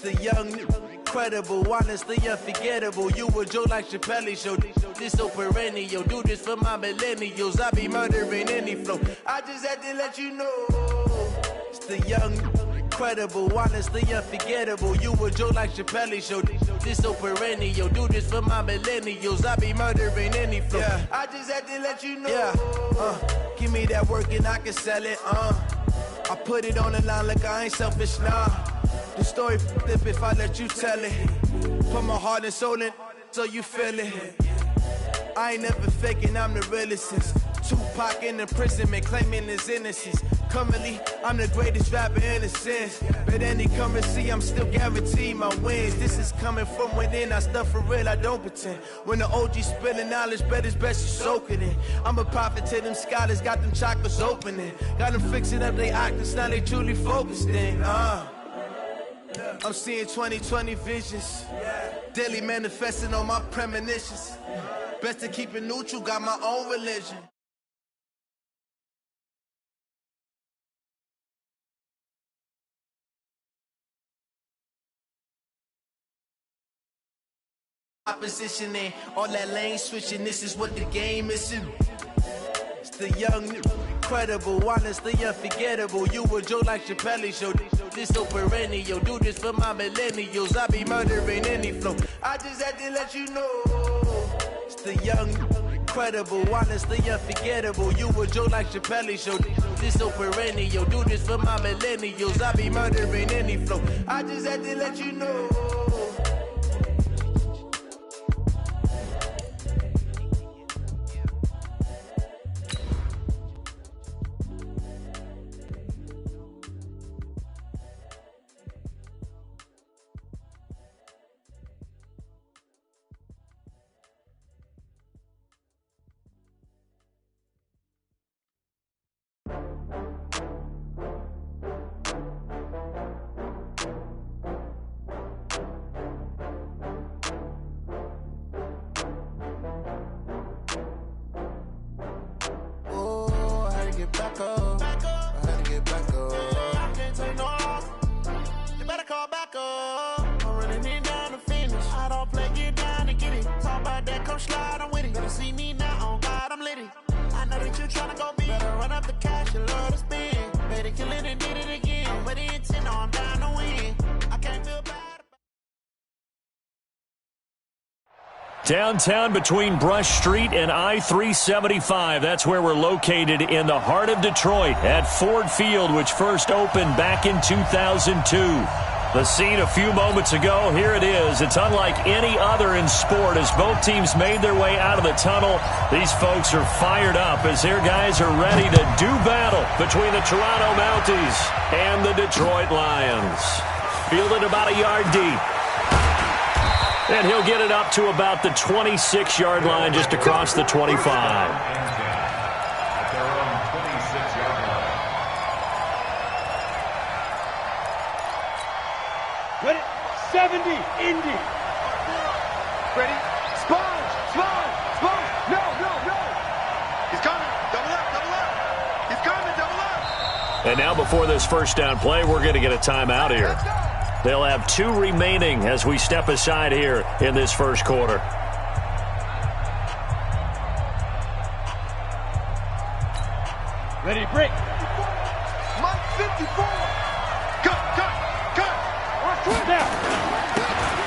The young, incredible, honestly unforgettable. You a Joe like Chappelle show. This so perennial. Do this for my millennials. I be murdering any flow. I just had to let you know. It's the young, incredible, honestly unforgettable. You a Joe like Chappelle show. This so perennial. Do this for my millennials. I be murdering any flow. Yeah. I just had to let you know. Yeah. Give me that work and I can sell it. I put it on the line like I ain't selfish, nah. The story flip if I let you tell it. Put my heart and soul in so you feel it. I ain't never faking, I'm the realest since Tupac in imprisonment, claiming his innocence. Currently, I'm the greatest rapper in a sense. But any currency, I'm still guaranteed my wins. This is coming from within, I stuff for real, I don't pretend. When the OG spilling knowledge, bet it's best you soak it in. I'm a prophet to them scholars, got them chakras opening. Got them fixing up they octaves, now they truly focused in. I'm seeing 2020 visions. Daily manifesting on my premonitions. Best to keep it neutral, got my own religion. Oppositioning, all that lane switching, this is what the game is. It's the young, incredible, honestly unforgettable. You a Joe like Chappelle show. This so perennial. Do this for my millennials. I be murdering any flow. I just had to let you know. It's the young, incredible, honestly unforgettable. You a Joe like Chappelle show. This so perennial. Do this for my millennials. I be murdering any flow. I just had to let you know. Downtown between Brush Street and I-375. That's where we're located in the heart of Detroit at Ford Field, which first opened back in 2002. The scene a few moments ago, here it is. It's unlike any other in sport as both teams made their way out of the tunnel. These folks are fired up as their guys are ready to do battle between the Toronto Mounties and the Detroit Lions. Fielded about a yard deep. And he'll get it up to about the 26-yard line just across the 25. At their own 26-yard line. Ready? 70, Indy. Ready? Sponge. No. He's coming. Double up. He's coming. Double up. And now before this first down play, we're going to get a timeout here. They'll have 2 remaining as we step aside here in this first quarter. Ready, break. Mike 54. Cut. Now.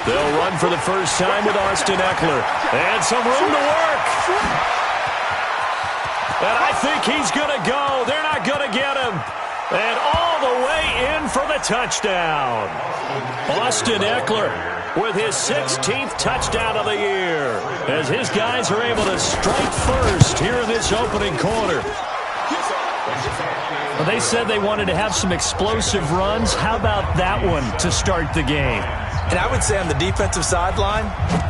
They'll run for the first time with Austin Eckler. And some room to work. And I think he's going to go. They're not going to get him. And all the way in for the touchdown. Austin Eckler with his 16th touchdown of the year as his guys are able to strike first here in this opening quarter. Well, they said they wanted to have some explosive runs. How about that one to start the game? And I would say on the defensive sideline,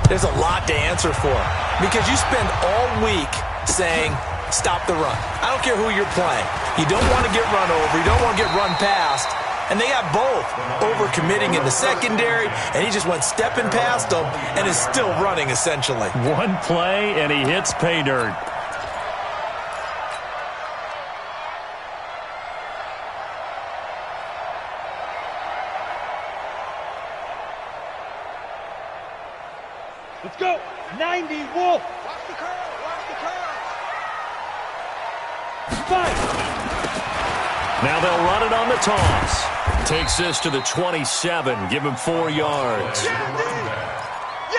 there's a lot to answer for because you spend all week saying, stop the run. I don't care who you're playing. You don't want to get run over. You don't want to get run past. And they got both over-committing in the secondary, and he just went stepping past them and is still running, essentially. One play, and he hits pay dirt. mean wolf. Watch the curve. Watch the curve. Fight. Now they'll run it on the toss. Takes this to the 27. Give him 4 yards.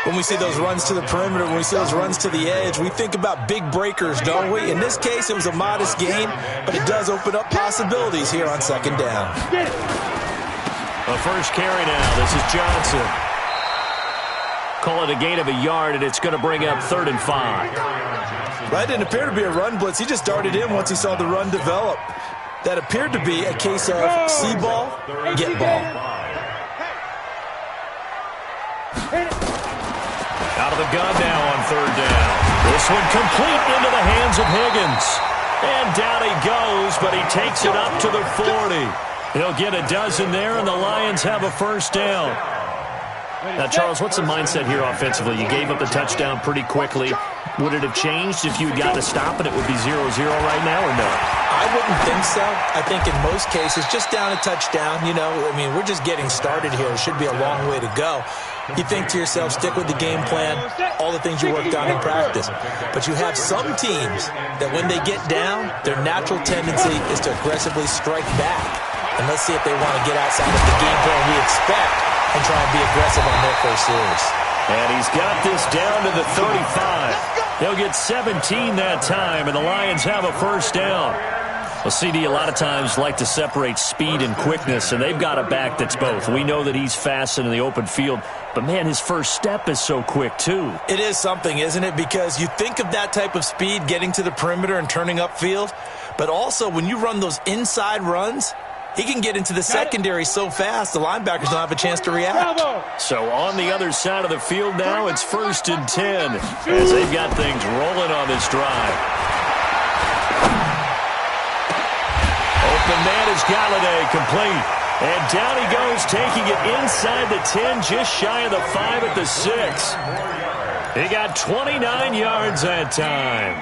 When we see those runs to the perimeter, when we see those runs to the edge, we think about big breakers, don't we? In this case, it was a modest gain, but it does open up possibilities here on second down. The first carry now. This is Johnson. Call it a gain of a yard, and it's going to bring up 3rd and 5. That didn't appear to be a run blitz. He just darted in once he saw the run develop. That appeared to be a case of see ball, get ball. Out of the gun now on 3rd down. This one complete into the hands of Higgins. And down he goes, but he takes it up to the 40. He'll get a dozen there, and the Lions have a first down. Now, Charles, what's the mindset here offensively? You gave up the touchdown pretty quickly. Would it have changed if you had gotten a stop and it would be 0-0 right now, or no? I wouldn't think so. I think in most cases, just down a touchdown, we're just getting started here. It should be a long way to go. You think to yourself, stick with the game plan, all the things you worked on in practice. But you have some teams that when they get down, their natural tendency is to aggressively strike back. And let's see if they want to get outside of the game plan we expect and try and be aggressive on their first series. And he's got this down to the 35. He'll get 17 that time, and the Lions have a first down. Well, CD, a lot of times like to separate speed and quickness, and they've got a back that's both. We know that he's fast in the open field, but, man, his first step is so quick, too. It is something, isn't it? Because you think of that type of speed getting to the perimeter and turning upfield, but also when you run those inside runs, he can get into the secondary so fast the linebackers don't have a chance to react. So on the other side of the field now, it's 1st and 10 as they've got things rolling on this drive. Open man is Galladay, complete. And down he goes, taking it inside the 10, just shy of the 5 at the 6. He got 29 yards that time.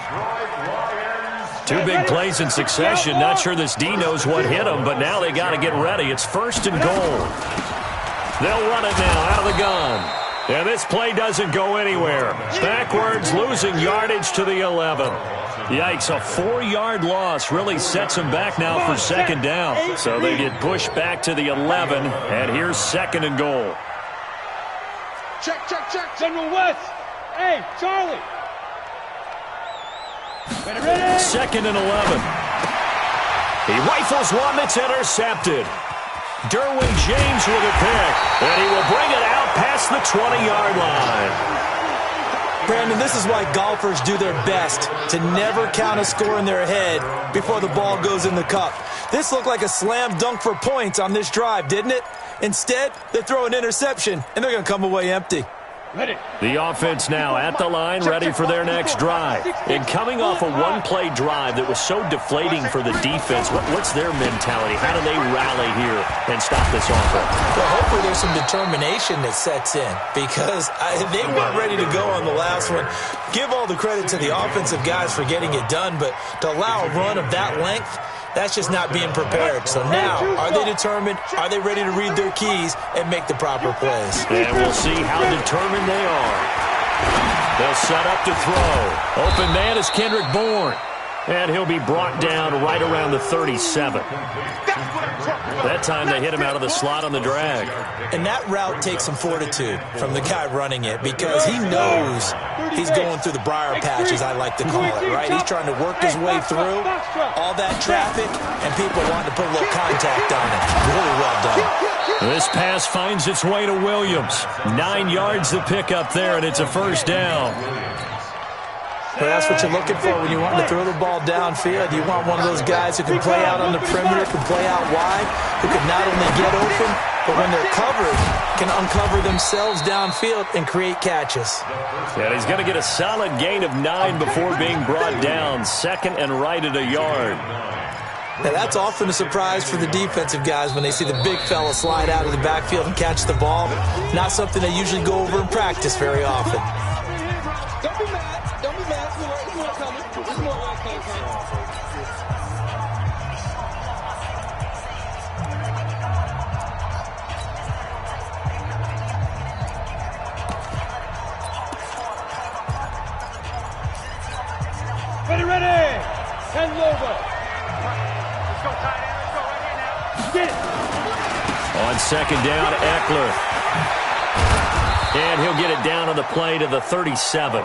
2 big plays in succession. Not sure this D knows what hit him, but now they got to get ready. It's 1st and goal. They'll run it now out of the gun. And this play doesn't go anywhere. Backwards, losing yardage to the 11. Yikes, a 4-yard loss really sets them back now for 2nd down. So they get pushed back to the 11, and here's 2nd and goal. Check, check, check. General West. Hey, Charlie. 2nd and 11. He rifles one that's intercepted. Derwin James with a pick, and he will bring it out past the 20-yard line. Brandon, this is why golfers do their best to never count a score in their head before the ball goes in the cup. This looked like a slam dunk for points on this drive, didn't it? Instead, they throw an interception, and they're going to come away empty. The offense now at the line, ready for their next drive. And coming off a one-play drive that was so deflating for the defense, what's their mentality? How do they rally here and stop this offense? Well, hopefully there's some determination that sets in because they weren't ready to go on the last one. Give all the credit to the offensive guys for getting it done, but to allow a run of that length, that's just not being prepared. So now, are they determined? Are they ready to read their keys and make the proper plays? And we'll see how determined they are. They'll set up to throw. Open man is Kendrick Bourne. And he'll be brought down right around the 37. That time they hit him out of the slot on the drag. And that route takes some fortitude from the guy running it because he knows he's going through the briar patch, as I like to call it, right? He's trying to work his way through all that traffic, and people wanting to put a little contact on it. Really well done. This pass finds its way to Williams. 9 yards to pick up there, and it's a first down. Well, that's what you're looking for when you want to throw the ball downfield. You want one of those guys who can play out on the perimeter, can play out wide, who can not only get open, but when they're covered, can uncover themselves downfield and create catches. And he's going to get a solid gain of 9 before being brought down. 2nd and right at a yard. Now, that's often a surprise for the defensive guys when they see the big fella slide out of the backfield and catch the ball. Not something they usually go over in practice very often. Don't be mad. Don't be mad. It's more coming. It's more coming. Ready. 10 logo. Let's go, tight end. Let's go right here now. Get it. On second down, Eckler. And he'll get it down on the play to the 37.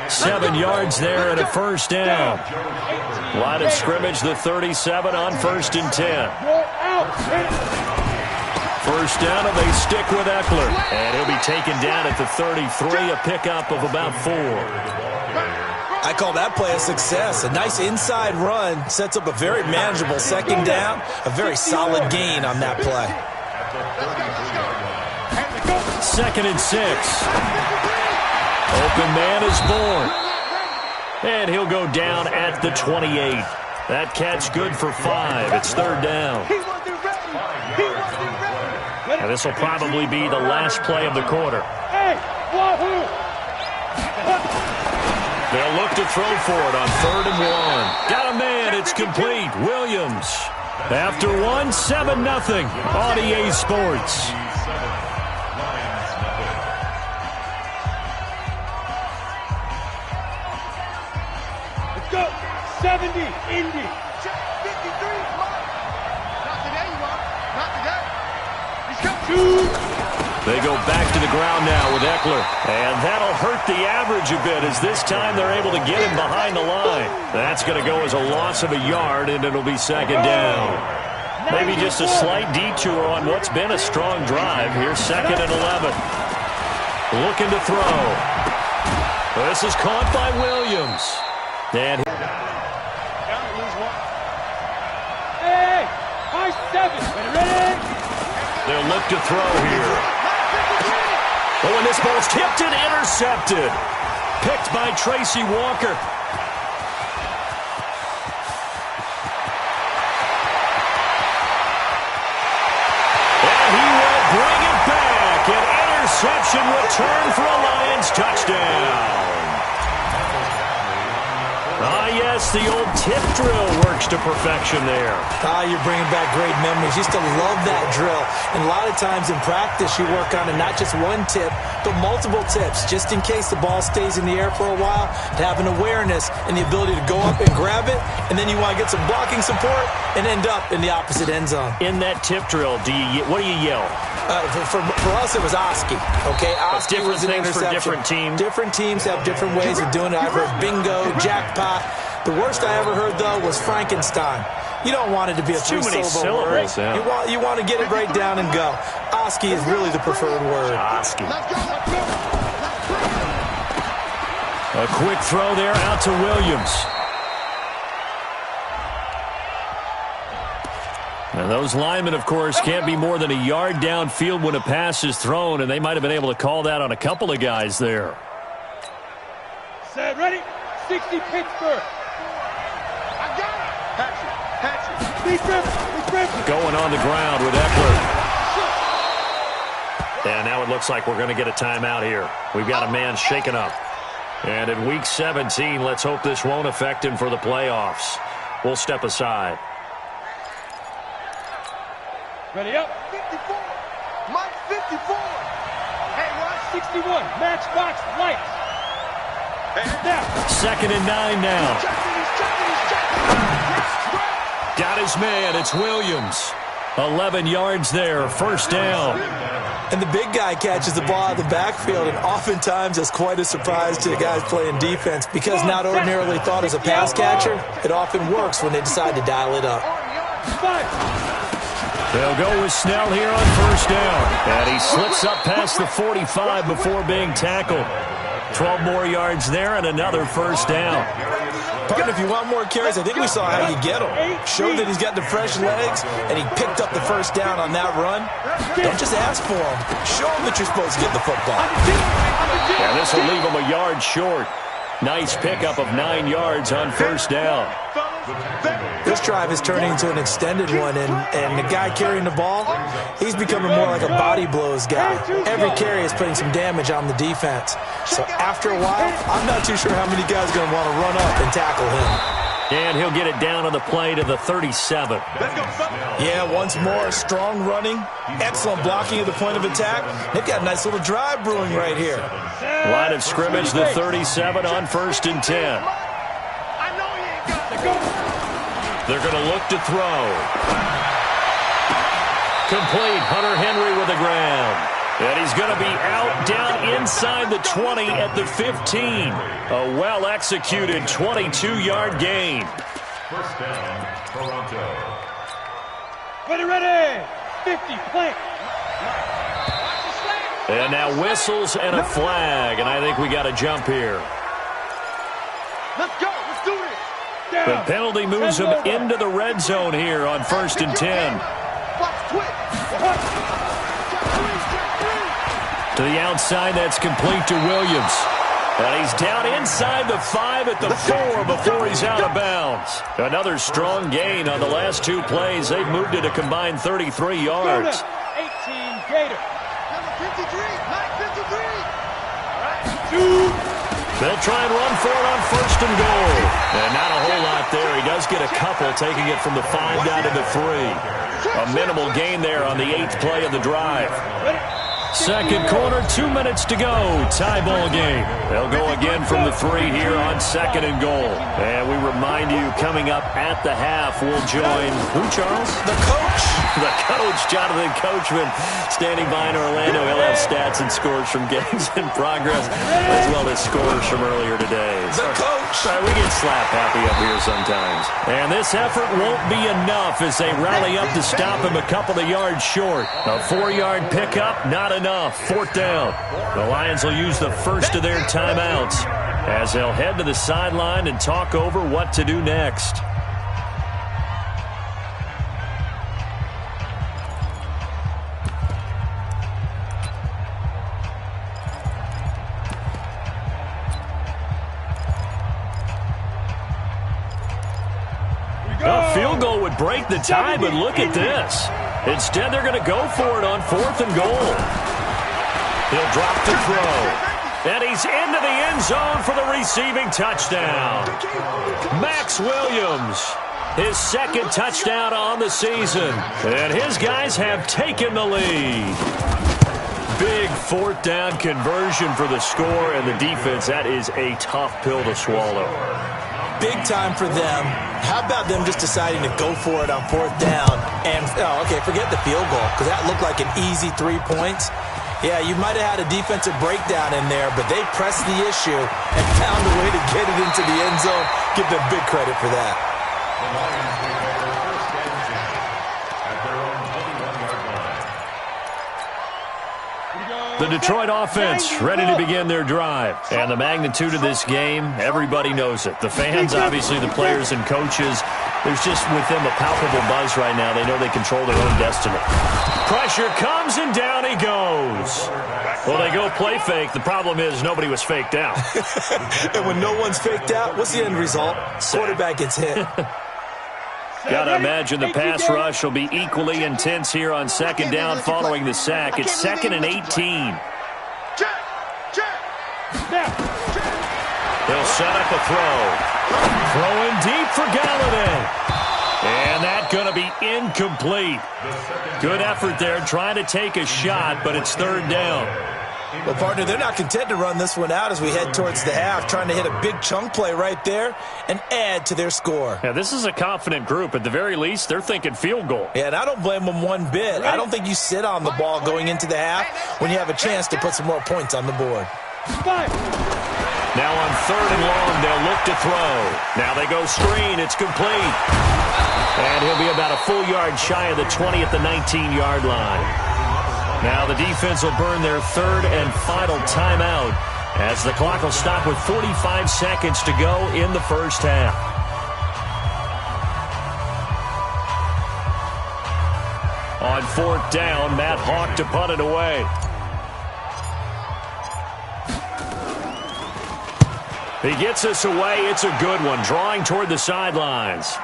7 yards there and a first down. Line of scrimmage, the 37 on 1st and 10. First down, and they stick with Eckler. And he'll be taken down at the 33, a pickup of about 4. I call that play a success. A nice inside run sets up a very manageable second down. A very solid gain on that play. 2nd and 6. Open man is born. And he'll go down at the 28. That catch good for 5. It's 3rd down. And this will probably be the last play of the quarter. They'll look to throw for it on 3rd and 1. Got a man. It's complete. Williams. After 1, 7-0 on EA Sports. Let's go. 70, Indy. 53, not today, you are. Not today. He's got 2. They go back to the ground now with Eckler. And that'll hurt the average a bit, as this time they're able to get him behind the line. That's going to go as a loss of a yard, and it'll be 2nd down. Maybe just a slight detour on what's been a strong drive. Here's 2nd and 11. Looking to throw. This is caught by Williams. And Hey, high 7. Ready? they'll look to throw here. Oh, and this ball's tipped and intercepted. Picked by Tracy Walker. And he will bring it back. An interception return for a Lions touchdown. Ah, yes, the old tip drill works to perfection there. Ah, you're bringing back great memories. Used to love that drill. And a lot of times in practice, you work on it, not just one tip, but multiple tips, just in case the ball stays in the air for a while, to have an awareness and the ability to go up and grab it, and then you want to get some blocking support and end up in the opposite end zone. In that tip drill, what do you yell? For us, it was Oski. Okay, Oski was an things for interception. different teams. Different teams have different ways of doing it. I've heard bingo, jackpot. The worst I ever heard, though, was Frankenstein. You don't want it to be a too many three-syllable word. syllables, yeah. You want to get it right down and go. Oski is really the preferred word. Oski. A quick throw there out to Williams. And those linemen, of course, can't be more than a yard downfield when a pass is thrown, and they might have been able to call that on a couple of guys there. Set, ready? 60, Pittsburgh. I got it. Patrick. Be Going on the ground with Eckler. And now it looks like we're going to get a timeout here. We've got a man shaken up. And in Week 17, let's hope this won't affect him for the playoffs. We'll step aside. Ready up. 54. Mike 54. Hey, watch. 61, matchbox lights. Now. 2nd and 9 now. He's checking. Got his man. It's Williams. 11 yards there. First down. And the big guy catches the ball out of the backfield, and oftentimes that's quite a surprise to the guys playing defense, because not ordinarily thought as a pass catcher, it often works when they decide to dial it up. They'll go with Snell here on first down. And he slips up past the 45 before being tackled. 12 more yards there and another first down. Partner, if you want more carries, I think we saw how you get them. Showed that he's got the fresh legs, and he picked up the first down on that run. Don't just ask for them. Show them that you're supposed to get the football. Yeah, this will leave him a yard short. Nice pickup of 9 yards on first down. This drive is turning into an extended one, and the guy carrying the ball, he's becoming more like a body blows guy. Every carry is putting some damage on the defense. So after a while, I'm not too sure how many guys are going to want to run up and tackle him. And he'll get it down on the play to the 37. Yeah, once more, strong running, excellent blocking at the point of attack. They've got a nice little drive brewing right here. Line of scrimmage, the 37 on 1st and 10. I know They're going to look to throw. Complete. Hunter Henry with the ground. And he's going to be out down inside the 20 at the 15. A well-executed 22-yard gain. First down, Toronto. Ready. 50, play. And now whistles and a flag, and I think we got to jump here. Let's go. Let's do this. The penalty moves him into the red zone here on 1st and 10. To the outside, that's complete to Williams. And he's down inside the 5 at the 4 before he's out of bounds. Another strong gain on the last 2 plays. They've moved it a combined 33 yards. 18 Gator. Number 53, Mike 53. They'll try and run for it on 1st and goal. And not a whole lot there. He does get a couple, taking it from the 5 down to the 3. A minimal gain there on the 8th play of the drive. Second quarter, 2 minutes to go. Tie ball game. They'll go again from the 3 here on 2nd and goal. And we remind you, coming up at the half, we'll join who, Charles? The coach. The coach, Jonathan Coachman, standing by in Orlando. He'll have stats and scores from games in progress, as well as scores from earlier today. The coach. We get slap happy up here sometimes. And this effort won't be enough as they rally up to stop him a couple of yards short. A 4-yard pickup, not enough. 4th down. The Lions will use the first of their timeouts as they'll head to the sideline and talk over what to do next. A field goal would break the tie, but look at this. Instead, they're going to go for it on 4th and goal. He'll drop to throw. And he's into the end zone for the receiving touchdown. Max Williams, his 2nd touchdown on the season. And his guys have taken the lead. Big 4th down conversion for the score, and the defense, that is a tough pill to swallow. Big time for them. How about them just deciding to go for it on 4th down? And, forget the field goal, because that looked like an easy 3 points. Yeah, you might have had a defensive breakdown in there, but they pressed the issue and found a way to get it into the end zone. Give them big credit for that. The Lions will go first and 10 at their own 21-yard line. The Detroit offense ready to begin their drive. And the magnitude of this game, everybody knows it. The fans, obviously, the players and coaches. There's just with them a palpable buzz right now. They know they control their own destiny. Pressure comes and down he goes. Well, they go play fake. The problem is nobody was faked out. And when no one's faked out, what's the end result? Quarterback gets hit. Gotta imagine the pass rush will be equally intense here on 2nd down following the sack. It's 2nd and 18. He'll set up a throw. Throwing deep for Galladay. And that's going to be incomplete. Good effort there trying to take a shot, but it's 3rd down. Well, partner, they're not content to run this one out as we head towards the half, trying to hit a big chunk play right there and add to their score. Yeah, this is a confident group. At the very least, they're thinking field goal. Yeah, and I don't blame them one bit. I don't think you sit on the ball going into the half when you have a chance to put some more points on the board. Now on 3rd and long, they'll look to throw. Now they go screen. It's complete. And he'll be about a full yard shy of the 20 at the 19-yard line. Now the defense will burn their 3rd and final timeout as the clock will stop with 45 seconds to go in the first half. On 4th down, Matt Hawk to punt it away. He gets us away. It's a good one, drawing toward the sidelines.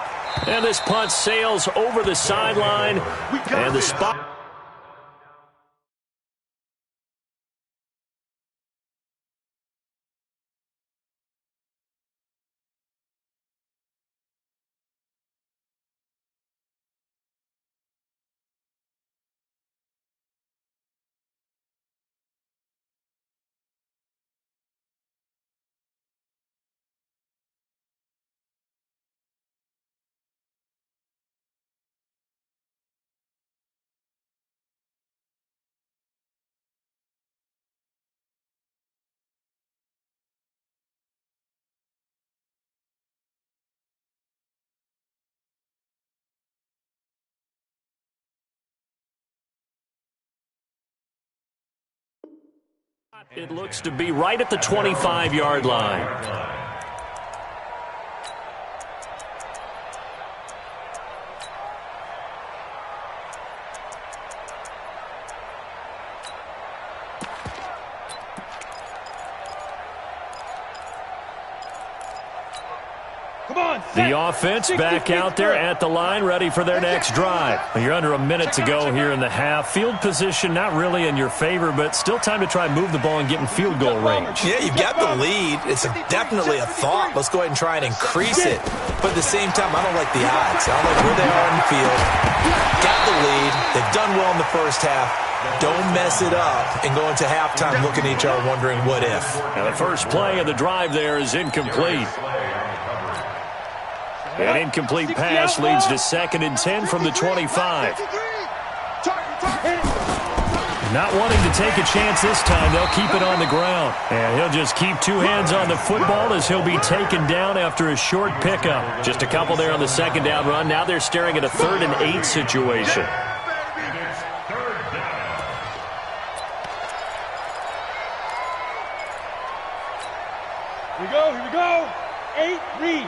And this punt sails over the sideline, and the spot... It looks to be right at the 25-yard line. The offense back out there at the line, ready for their next drive. You're under a minute to go here in the half. Field position not really in your favor, but still time to try and move the ball and get in field goal range. Yeah, you've got the lead. It's definitely a thought. Let's go ahead and try and increase it. But at the same time, I don't like the odds. I don't like where they are in the field. Got the lead. They've done well in the first half. Don't mess it up and go into halftime looking at each other wondering what if. Now the first play of the drive there is incomplete. An incomplete pass leads to 2nd and 10 from the 25. Not wanting to take a chance this time, they'll keep it on the ground. And he'll just keep two hands on the football as he'll be taken down after a short pickup. Just a couple there on the second down run. Now they're staring at a 3rd and 8 situation. Here we go. 8 read.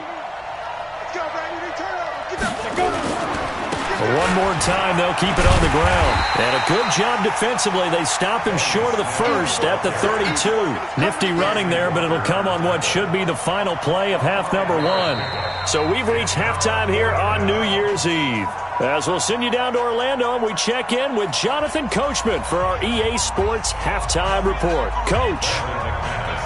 One more time, they'll keep it on the ground. And a good job defensively. They stop him short of the first at the 32. Nifty running there, but it'll come on what should be the final play of half number 1. So we've reached halftime here on New Year's Eve. As we'll send you down to Orlando, and we check in with Jonathan Coachman for our EA Sports Halftime Report. Coach,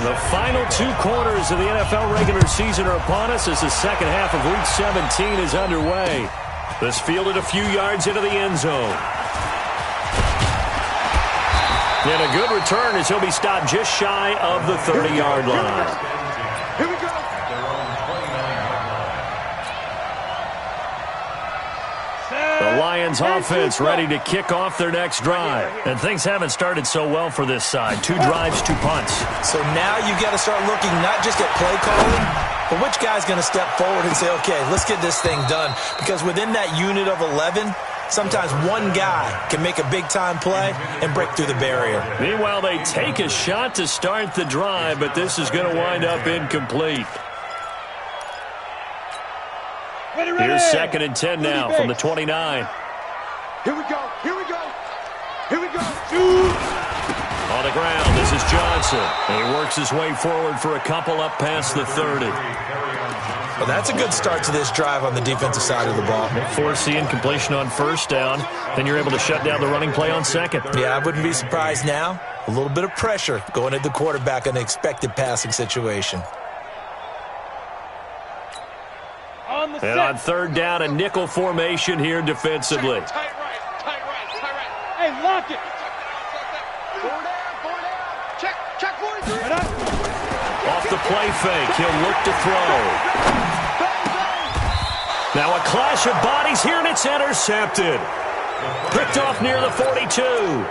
the final 2 quarters of the NFL regular season are upon us as the second half of Week 17 is underway. This fielded a few yards into the end zone. And a good return as he'll be stopped just shy of the 30-yard line. Here we go. The Lions offense ready to kick off their next drive. And things haven't started so well for this side. 2 drives, 2 punts. So now you've got to start looking not just at play calling, but which guy's going to step forward and say, okay, let's get this thing done. Because within that unit of 11, sometimes one guy can make a big-time play and break through the barrier. Meanwhile, they take a shot to start the drive, but this is going to wind up incomplete. Here's 2nd and 10 now from the 29. Here we go. Here we go. Here we go. On the ground, this is Johnson. And he works his way forward for a couple up past the 30. Well, that's a good start to this drive on the defensive side of the ball. Force the incompletion on first down. Then you're able to shut down the running play on second. Yeah, I wouldn't be surprised now. A little bit of pressure going at the quarterback in an expected passing situation. And on 3rd down, a nickel formation here defensively. Tight right. Hey, lock it. 4 down. Check 43. Off the play fake, he'll look to throw. Now a clash of bodies here, and it's intercepted. Picked off near the 42.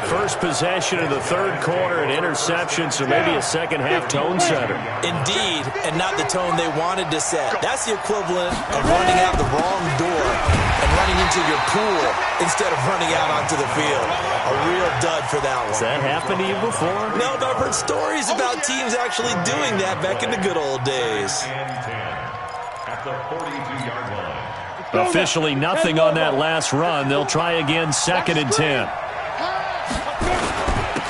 First possession of the 3rd quarter, an interception, so maybe a second-half tone setter. Indeed, and not the tone they wanted to set. That's the equivalent of running out the wrong door and running into your pool instead of running out onto the field. A real dud for that one. Has that happened to you before? No, but I've heard stories about teams actually doing that back in the good old days. At the 42-yard line. Officially nothing on that last run. They'll try again 2nd and 10.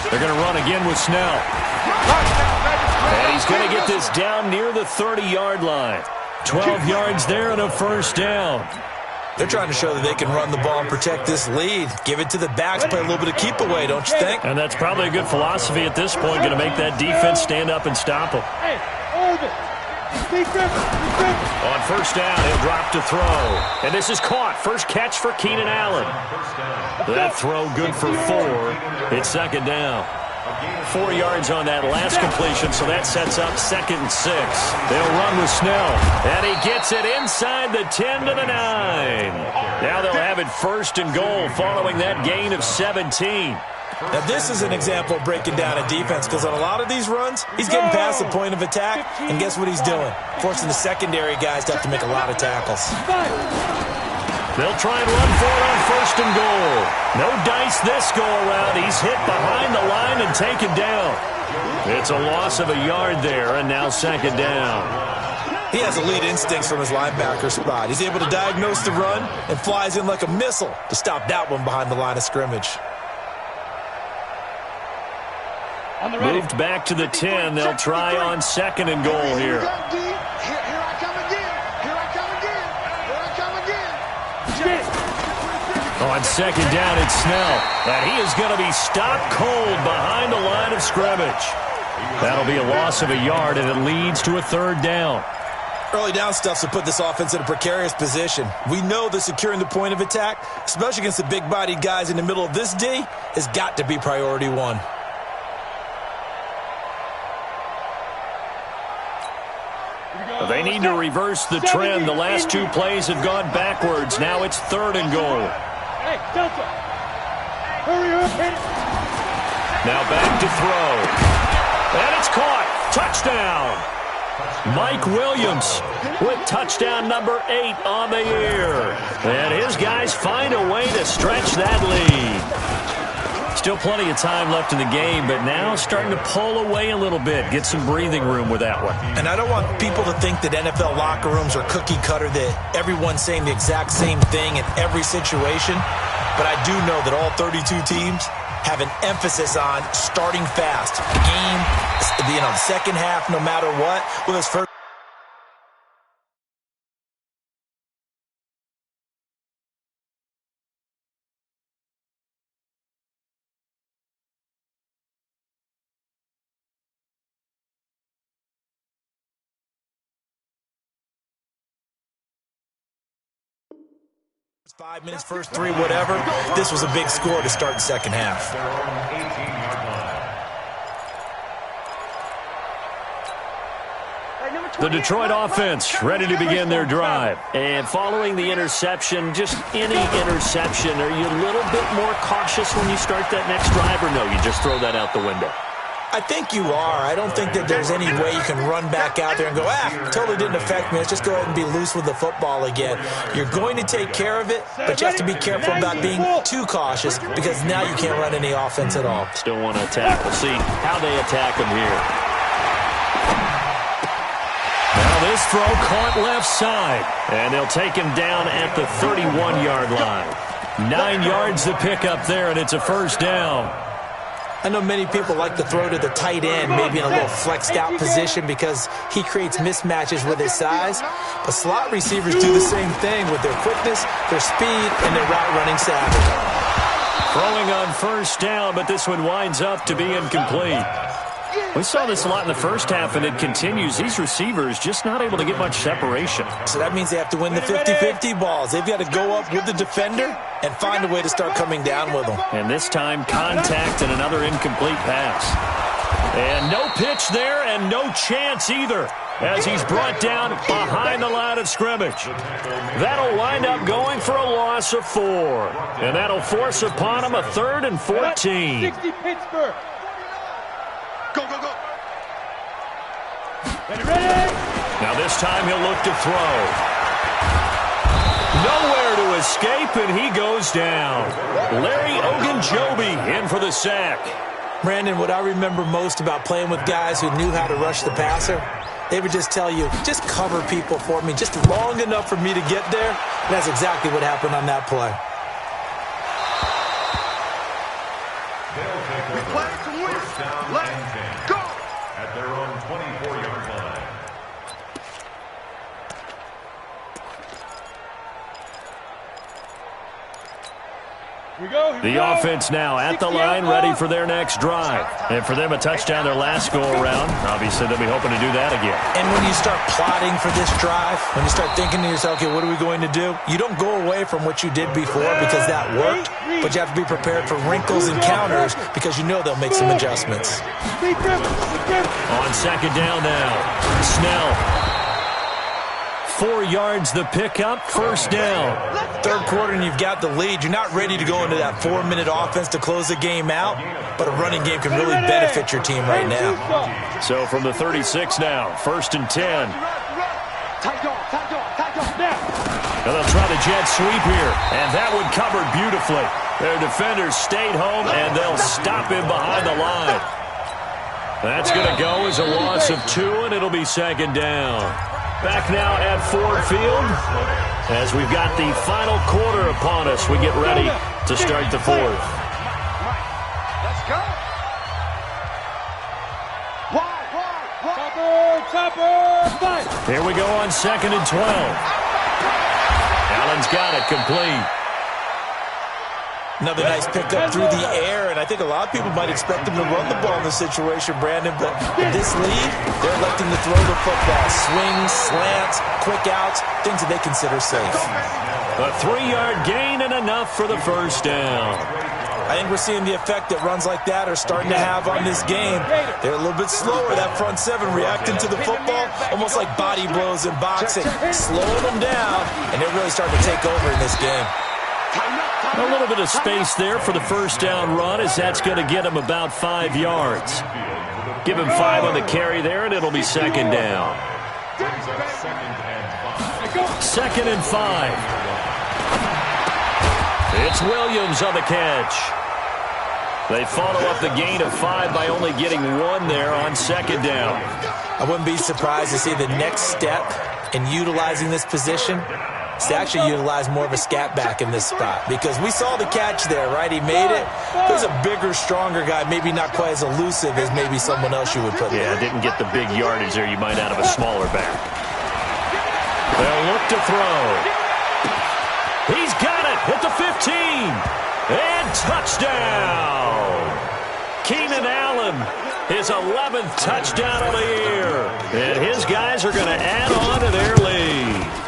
They're going to run again with Snell. And he's going to get this down near the 30-yard line. 12 yards there and a first down. They're trying to show that they can run the ball and protect this lead. Give it to the backs, play a little bit of keep away, don't you think? And that's probably a good philosophy at this point, going to make that defense stand up and stop them. Hey, hold it. On first down, he'll drop to throw. And this is caught. First catch for Keenan Allen. That throw good for 4. It's 2nd down. 4 yards on that last completion, so that sets up 2nd and 6. They'll run with Snell. And he gets it inside the 10 to the 9. Now they'll have it 1st and goal following that gain of 17. Now, this is an example of breaking down a defense because on a lot of these runs, he's getting past the point of attack, and guess what he's doing? Forcing the secondary guys to have to make a lot of tackles. They'll try and run for it on first and goal. No dice this go-around. He's hit behind the line and taken down. It's a loss of a yard there, and now second down. He has elite instincts from his linebacker spot. He's able to diagnose the run and flies in like a missile to stop that one behind the line of scrimmage. Moved back to the 10. They'll try on second and goal here. Here I come again. Here I come again. Here I come again. On second down, it's Snell. And he is going to be stopped cold behind the line of scrimmage. That'll be a loss of a yard, and it leads to a third down. Early down stuff to put this offense in a precarious position. We know that securing the point of attack, especially against the big-bodied guys in the middle of this D, has got to be priority one. They need to reverse the trend. The last two plays have gone backwards. Now it's third and goal. Hey, Delta. Hurry up, hit it. Now back to throw. And it's caught. Touchdown. Mike Williams with touchdown number 8 on the year. And his guys find a way to stretch that lead. Still plenty of time left in the game, but now starting to pull away a little bit. Get some breathing room with that one. And I don't want people to think that NFL locker rooms are cookie cutter, that everyone's saying the exact same thing in every situation. But I do know that all 32 teams have an emphasis on starting fast. Game, the second half, no matter what. Well, this first. Five minutes, first three, whatever. This was a big score to start the second half. The Detroit offense ready to begin their drive. And following the interception, just any interception, are you a little bit more cautious when you start that next drive, or no, you just throw that out the window? I think you are. I don't think that there's any way you can run back out there and go, totally didn't affect me. Let's just go ahead and be loose with the football again. You're going to take care of it, but you have to be careful about being too cautious because now you can't run any offense at all. Still want to attack. We'll see how they attack him here. Now this throw caught left side, and they'll take him down at the 31-yard line. 9 yards to pick up there, and it's a first down. I know many people like to throw to the tight end, maybe in a little flexed out position because he creates mismatches with his size. But slot receivers do the same thing with their quickness, their speed, and their route running savvy. Throwing on first down, but this one winds up to be incomplete. We saw this a lot in the first half, and it continues. These receivers just not able to get much separation. So that means they have to win the 50-50 balls. They've got to go up with the defender and find a way to start coming down with them. And this time, contact and another incomplete pass. And no pitch there and no chance either as he's brought down behind the line of scrimmage. That'll wind up going for a loss of 4. And that'll force upon him a 3rd and 14. 60 Pittsburgh. Go, go, go. Ready? Now this time he'll look to throw. Nowhere to escape, and he goes down. Larry Ogunjobi in for the sack. Brandon, what I remember most about playing with guys who knew how to rush the passer, they would just tell you, just cover people for me, just long enough for me to get there. And that's exactly what happened on that play. We play to win. Let's go. At their own 24-yard line. The offense now at the line, ready for their next drive. And for them, a touchdown their last go-around. Obviously, they'll be hoping to do that again. And when you start plotting for this drive, when you start thinking to yourself, okay, what are we going to do? You don't go away from what you did before because that worked, but you have to be prepared for wrinkles and counters because you know they'll make some adjustments. On second down now, Snell. 4 yards the pickup, first down. Third quarter and you've got the lead. You're not ready to go into that 4-minute offense to close the game out, but a running game can really benefit your team right now. So from the 36 now, 1st and 10. And they'll try the jet sweep here. And that one covered beautifully. Their defenders stayed home, and they'll stop him behind the line. That's going to go as a loss of 2, and it'll be second down. Back now at Ford Field as we've got the final quarter upon us. We get ready to start the fourth. Let's go. Here we go on 2nd and 12. Allen's got it complete. Another nice pickup through the air, and I think a lot of people might expect him to run the ball in this situation, Brandon, but in this lead, they're electing to throw the football. Swings, slants, quick outs, things that they consider safe. A 3-yard gain and enough for the first down. I think we're seeing the effect that runs like that are starting to have on this game. They're a little bit slower, that front seven, reacting to the football, almost like body blows in boxing, slowing them down, and they're really starting to take over in this game. A little bit of space there for the first down run, as that's going to get him about 5 yards. Give him 5 on the carry there, and it'll be second down. 2nd and 5. It's Williams on the catch. They follow up the gain of 5 by only getting 1 there on second down. I wouldn't be surprised to see the next step in utilizing this position is to actually utilize more of a scat back in this spot, because we saw the catch there, right? He made it. There's a bigger, stronger guy, maybe not quite as elusive as maybe someone else you would put there. Yeah, didn't get the big yardage there you might out of a smaller back. They'll look to throw. He's got it at the 15. And touchdown. Keenan Allen, his 11th touchdown of the year. And his guys are going to add on to their lead.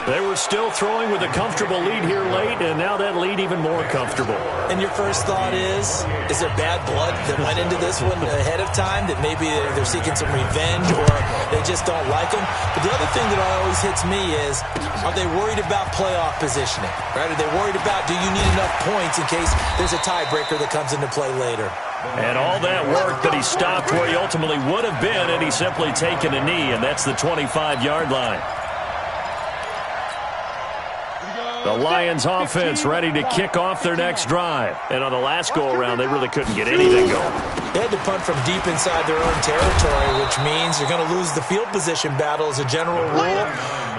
They were still throwing with a comfortable lead here late, and now that lead even more comfortable. And your first thought is there bad blood that went into this one ahead of time, that maybe they're seeking some revenge or they just don't like them? But the other thing that always hits me is, are they worried about playoff positioning? Right? Are they worried about, do you need enough points in case there's a tiebreaker that comes into play later? And all that work that he stopped where he ultimately would have been, and he's simply taken a knee, and that's the 25-yard line. The Lions offense ready to kick off their next drive. And on the last go-around, they really couldn't get anything going. They had to punt from deep inside their own territory, which means you're going to lose the field position battle as a general rule.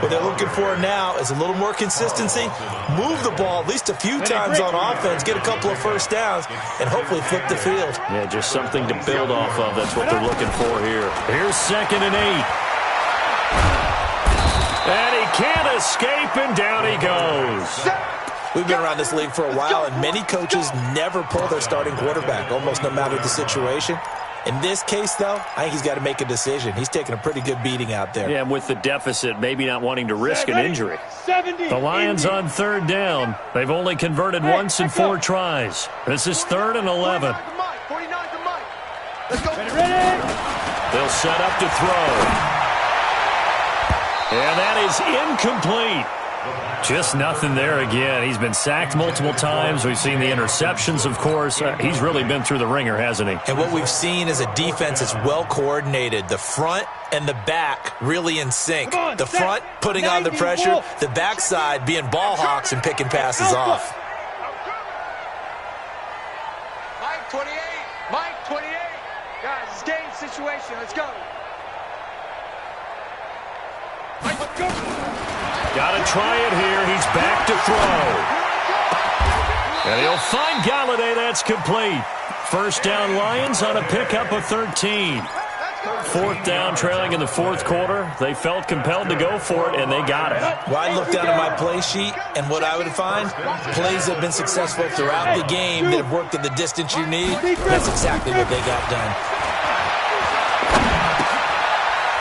What they're looking for now is a little more consistency, move the ball at least a few times on offense, get a couple of first downs, and hopefully flip the field. Yeah, just something to build off of. That's what they're looking for here. Here's 2nd and 8. And he can't escape, and down he goes. We've been around this league for a while, and many coaches never pull their starting quarterback, almost no matter the situation. In this case, though, I think he's got to make a decision. He's taking a pretty good beating out there. Yeah, and with the deficit, maybe not wanting to risk an injury. The Lions on 3rd down. They've only converted once in 4 tries. This is 3rd and 11. They'll set up to throw. And that is incomplete. Just nothing there again. He's been sacked multiple times. We've seen the interceptions, of course. He's really been through the ringer, hasn't he? And what we've seen is a defense that's well coordinated. The front and the back really in sync. The front putting on the pressure. The backside being ball hawks and picking passes off. Mike 28. Mike 28. Guys, it's game situation. Let's go. Got to try it here. He's back to throw. And he'll find Galladay. That's complete. First down Lions on a pickup of 13. 4th down, trailing in the 4th quarter. They felt compelled to go for it, and they got it. Well, I look down at my play sheet, and what I would find, plays that have been successful throughout the game that have worked at the distance you need. That's exactly what they got done.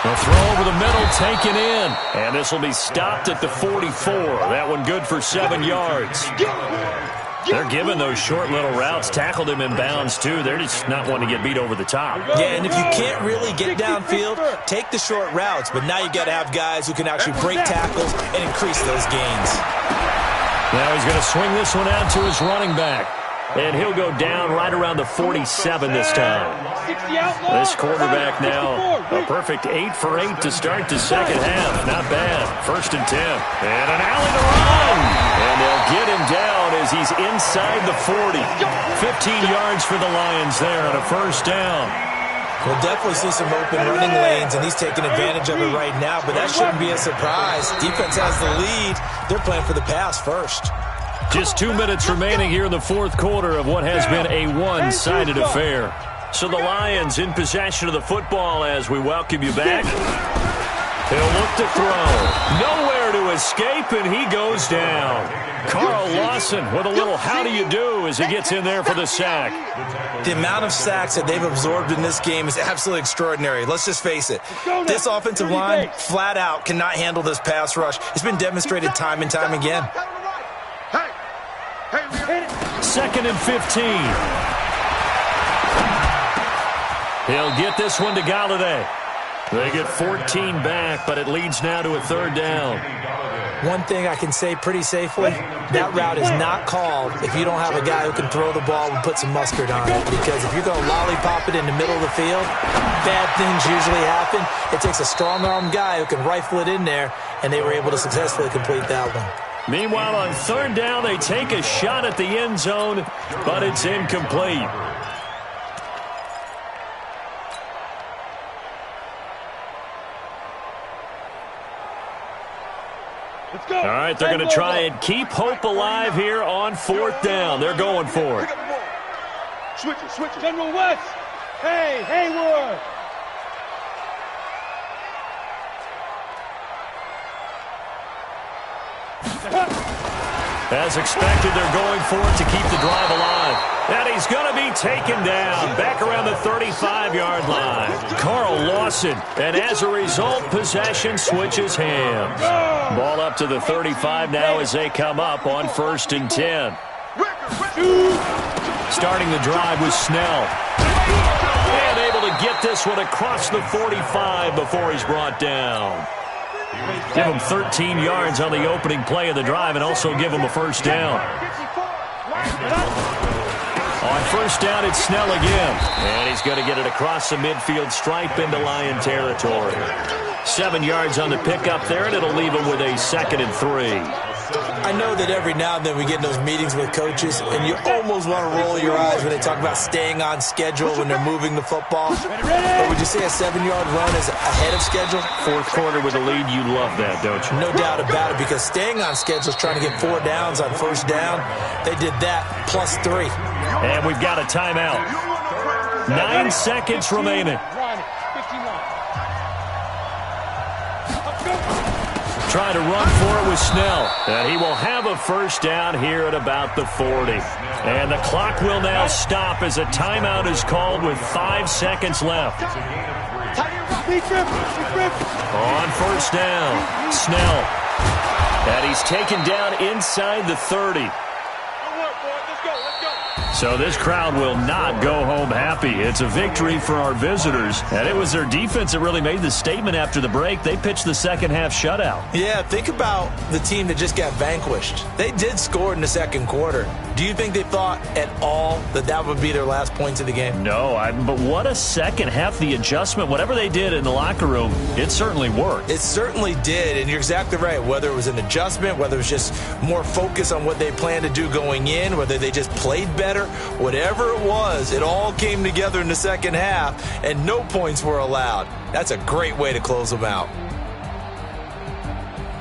The throw over the middle, taken in. And this will be stopped at the 44. That one good for 7 yards. They're giving those short little routes. Tackled him in bounds, too. They're just not wanting to get beat over the top. Yeah, and if you can't really get downfield, take the short routes. But now you've got to have guys who can actually break tackles and increase those gains. Now he's going to swing this one out to his running back. And he'll go down right around the 47 this time. This quarterback now, a perfect 8 for 8 to start the second half. Not bad. First and 10. And an alley to run. And they'll get him down as he's inside the 40. 15 yards for the Lions there on a first down. We'll definitely see some open running lanes, and he's taking advantage of it right now, but that shouldn't be a surprise. Defense has the lead. They're playing for the pass first. Just 2 minutes remaining here in the fourth quarter of what has been a one-sided affair. So the Lions in possession of the football as we welcome you back. He'll look to throw. Nowhere to escape, and he goes down. Carl Lawson with a little how do you do as he gets in there for the sack. The amount of sacks that they've absorbed in this game is absolutely extraordinary. Let's just face it. This offensive line, flat out, cannot handle this pass rush. It's been demonstrated time and time again. Second and 15. He'll get this one to Galladay. They get 14 back, but it leads now to a third down. One thing I can say pretty safely, that route is not called if you don't have a guy who can throw the ball and put some mustard on it. Because if you're going to lollipop it in the middle of the field, bad things usually happen. It takes a strong-arm guy who can rifle it in there, and they were able to successfully complete that one. Meanwhile, on third down, they take a shot at the end zone, but it's incomplete. All right, they're going to try and keep hope alive here on fourth down. They're going for it. Switch it. General West. Hey, Hayward. As expected, they're going for it to keep the drive alive. And he's going to be taken down back around the 35-yard line. Carl Lawson, and as a result, possession switches hands. Ball up to the 35 now as they come up on first and 10. Starting the drive was Snell. And able to get this one across the 45 before he's brought down. Give him 13 yards on the opening play of the drive and also give him a first down. On first down, it's Snell again. And he's going to get it across the midfield stripe into Lion territory. 7 yards on the pickup there, and it'll leave him with a 2nd and 3. I know that every now and then we get in those meetings with coaches, and you almost want to roll your eyes when they talk about staying on schedule when they're moving the football. But would you say a 7-yard run is ahead of schedule? Fourth quarter with a lead, you love that, don't you? No doubt about it, because staying on schedule is trying to get 4 downs on first down. They did that plus 3. And we've got a timeout. 9 seconds remaining. Trying to run for it with Snell. And he will have a first down here at about the 40. And the clock will now stop as a timeout is called with 5 seconds left. On first down, Snell. And he's taken down inside the 30. So this crowd will not go home happy. It's a victory for our visitors. And it was their defense that really made the statement after the break. They pitched the second half shutout. Yeah, think about the team that just got vanquished. They did score in the second quarter. Do you think they thought at all that that would be their last points of the game? No, but what a second half. The adjustment, whatever they did in the locker room, it certainly worked. It certainly did, and you're exactly right. Whether it was an adjustment, whether it was just more focus on what they planned to do going in, whether they just played better, whatever it was, it all came together in the second half, and no points were allowed. That's a great way to close them out.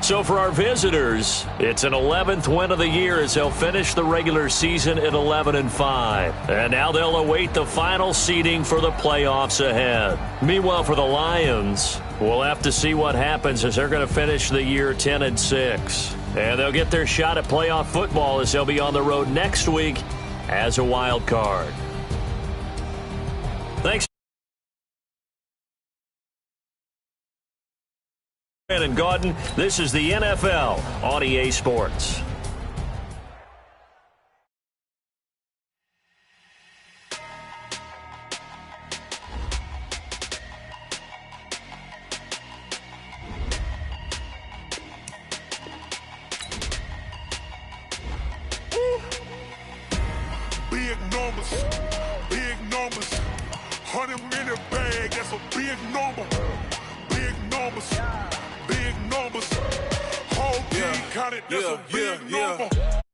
So for our visitors, it's an 11th win of the year as they'll finish the regular season at 11-5. And now they'll await the final seeding for the playoffs ahead. Meanwhile, for the Lions, we'll have to see what happens as they're going to finish the year 10-6. And they'll get their shot at playoff football as they'll be on the road next week as a wild card. Thanks. And Gordon, this is the NFL on EA Sports. Big numbers, 100-minute bag, that's a big number. Big numbers, about it. That's a big number.